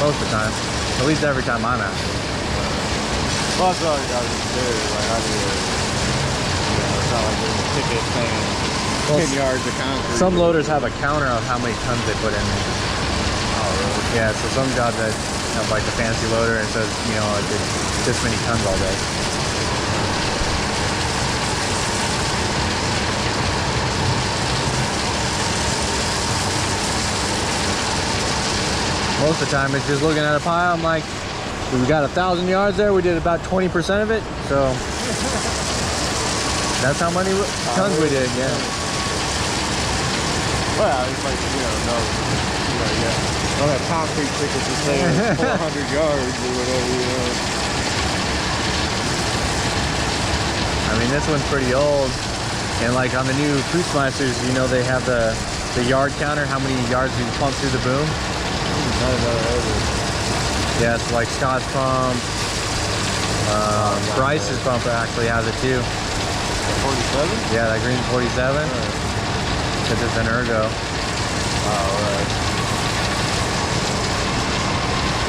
Most of the time. At least every time I'm at. Well, that's all you gotta do. Like, how do you, it's not like there's a ticket saying Well, 10 yards of concrete. Some loaders have a counter of how many tons they put in there. Oh, really? Yeah, so some jobs that have like the fancy loader and it says, you know, like it's this many tons all day. Most of the time it's just looking at a pile. I'm like, we got 1,000 yards there. We did about 20% of it. So that's how many tons we did, yeah. Well, it's like, yeah. Don't have concrete tickets to say 400 yards or whatever, I mean, this one's pretty old. And like on the new Cruisemasters, they have the yard counter, how many yards you pump through the boom. Yeah, so like Scott's pump, Bryce's pump actually has it too. 47? Yeah, that green 47. Because it's an ergo. Oh, right.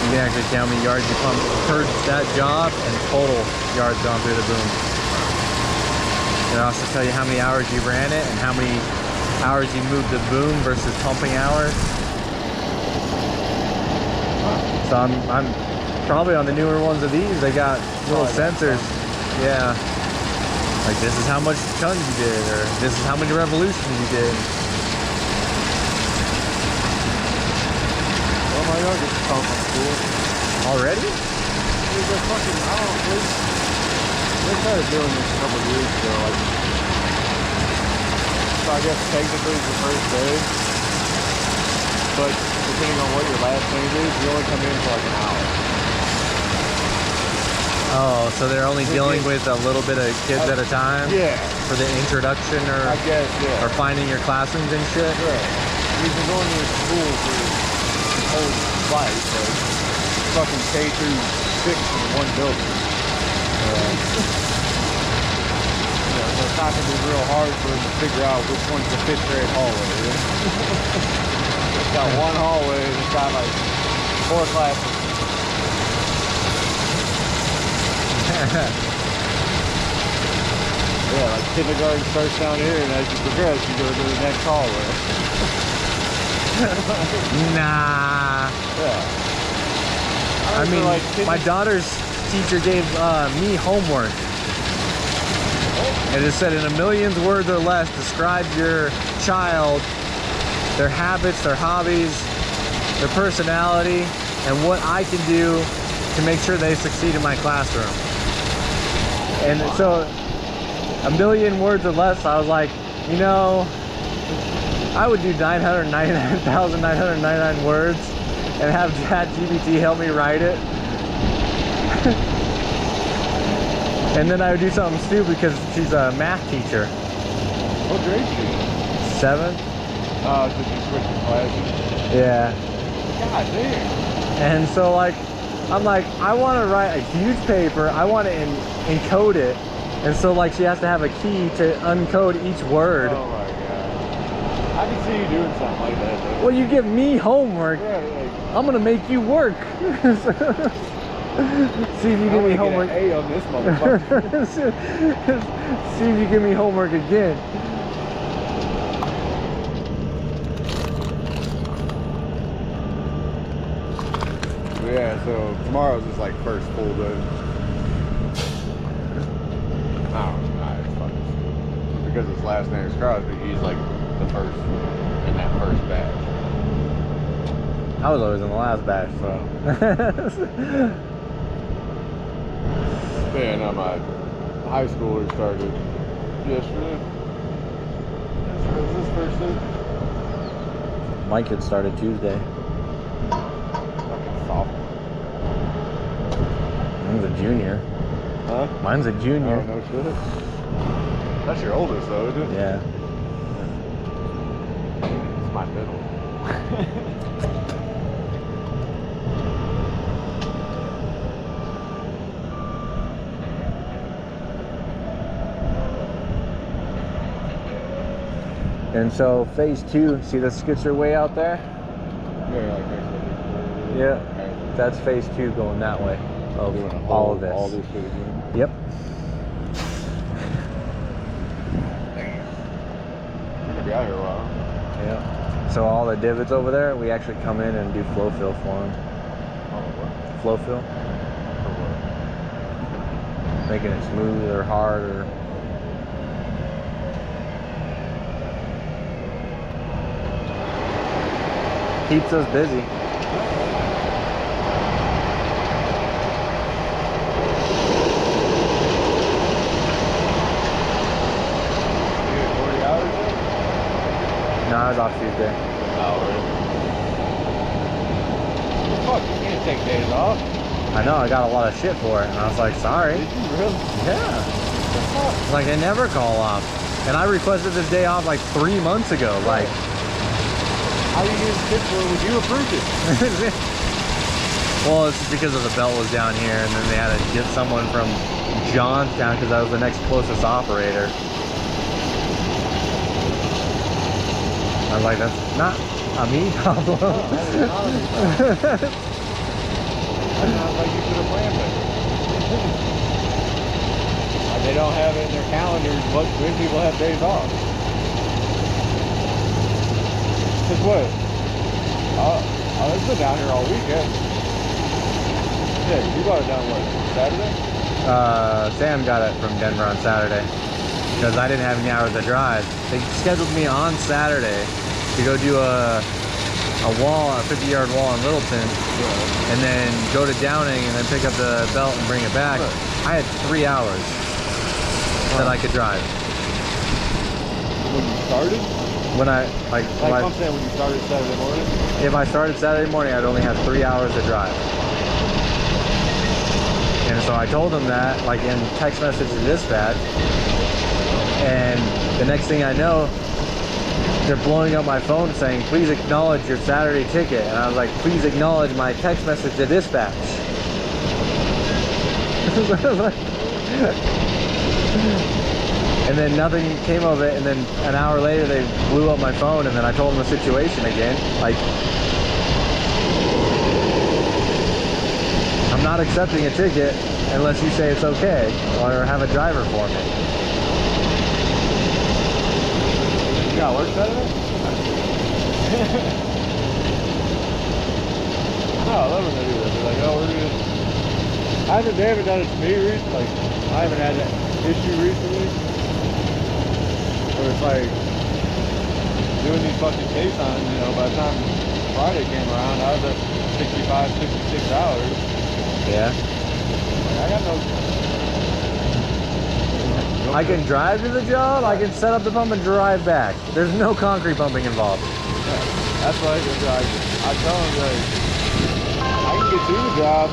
You can actually count how many yards you pump per that job and total yards gone through the boom. And it'll also tell you how many hours you ran it and how many hours you moved the boom versus pumping hours. So I'm probably on the newer ones of these, they got little sensors. Yeah. Like this is how much tons you did, or this is how many revolutions you did. Well, my youngest is home from school. Already? They're fucking, I don't know, they started doing this a couple of years ago. Like, so I guess technically it's the first day, but depending on what your last name is, you only come in for like an hour. Oh, so they're only dealing with a little bit of kids at a time? Yeah. For the introduction I guess, yeah. or finding your classrooms and shit? Right. We've been going to this school for his whole life, like fucking K through 6 in one building. So it's not going to be real hard for them to figure out which one's the 5th grade hallway. It's got one hallway and it's got like 4 classes. Yeah, like kindergarten starts down here, and as you progress, you go to the next hallway. Nah. Yeah. I mean, like my daughter's teacher gave me homework. And it said in a million words or less, describe your child, their habits, their hobbies, their personality, and what I can do to make sure they succeed in my classroom. And so, a million words or less, I was like, I would do 999,999 words and have ChatGPT help me write it. And then I would do something stupid because she's a math teacher. What grade is she? 7th? Oh, so she switched classes? Yeah. God damn. And so like, I'm like, I want to write a huge paper. I want to encode it. And so like she has to have a key to uncode each word. Oh my god. I can see you doing something like that though. Well, you give me homework. Yeah, like, I'm going to make you work. See if you give me homework. Get an A on this motherfucker. See if you give me homework again. Yeah, so tomorrow's just like first full day. Oh, it's fucking stupid. Because his last name is Crosby, he's like the first in that first batch. I was always in the last batch, so. Yeah, now my high schooler started yesterday. Was this Thursday? My kid started Tuesday. Fucking sophomore. Mine's a junior. Huh? Mine's a junior. Oh, no shit. That's your oldest though, isn't it? Yeah. It's my middle. And so phase 2, see the skitzer way out there? Yeah, like next to Yeah, that's phase 2 going that way of all of this. All this shit again. Yep. We're gonna be out here a while. Yeah. So all the divots over there, we actually come in and do flow fill for them. Oh, what? Flow fill, For what? making it smooth or hard or. Keeps us busy. You get 40 hours in? No, I was off Tuesday. Hours. Fuck, you can't take days off. I know, I got a lot of shit for it, and I was like, sorry. Did you really? Yeah. Like, they never call off. And I requested this day off like 3 months ago. Like, How you getting shit for it when you approved it? well, it's because of the belt was down here, and then they had to get someone from Johnstown because that was the next closest operator. I was like, that's not a me problem. That sounds like you could have planned it. Like they don't have it in their calendars when people have days off. Cause what? It's been down here all weekend. Yeah, you got it down what, Saturday? Sam got it from Denver on Saturday because I didn't have any hours to drive. They scheduled me on Saturday to go do a wall, a 50-yard wall in Littleton, and then go to Downing and then pick up the belt and bring it back. I had 3 hours that I could drive. When you started? When I Like I'm saying, when you started Saturday morning? if I started Saturday morning, I'd only have 3 hours to drive. And so I told them that, like in text message to dispatch, and the next thing I know, they're blowing up my phone saying, please acknowledge your Saturday ticket. And I was like, please acknowledge my text message to dispatch. And then nothing came of it, and then an hour later they blew up my phone, and then I told them the situation again. Like, I'm not accepting a ticket unless you say it's okay, or have a driver for me. You got work Saturday? No, I love when they do that. They're like, oh, we're gonna. They haven't done it to me recently. Like, I haven't had that issue recently. Where it's like doing these fucking case on, you know, by the time Friday came around, I was at 65, 66 hours. Yeah. Like, I got no. I can drive to the job, I can set up the pump and drive back. There's no concrete pumping involved. Yeah, that's why I tell them, like, I can get to the job,